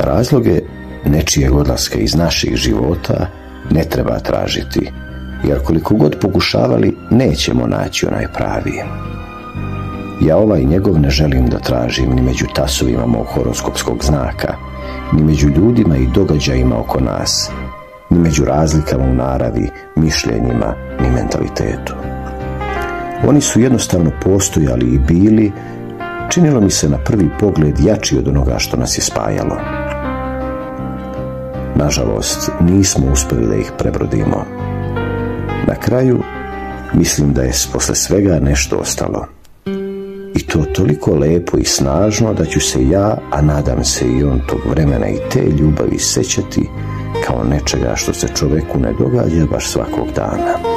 Razloge nečijeg odlaska iz naših života ne treba tražiti, jer koliko god pokušavali, nećemo naći onaj pravi. Ja ovaj njegov ne želim da tražim ni među tasovima mog horoskopskog znaka, ni među ljudima i događajima oko nas, ni među razlikama u naravi, mišljenjima, ni mentalitetu. Oni su jednostavno postojali i bili, činilo mi se na prvi pogled, jači od onoga što nas je spajalo. Nažalost, nismo uspjeli da ih prebrodimo. Na kraju, mislim da je posle svega nešto ostalo. I to toliko lepo i snažno da ću se ja, a nadam se i on, tog vremena i te ljubavi sećati kao nečega što se čoveku ne događa baš svakog dana.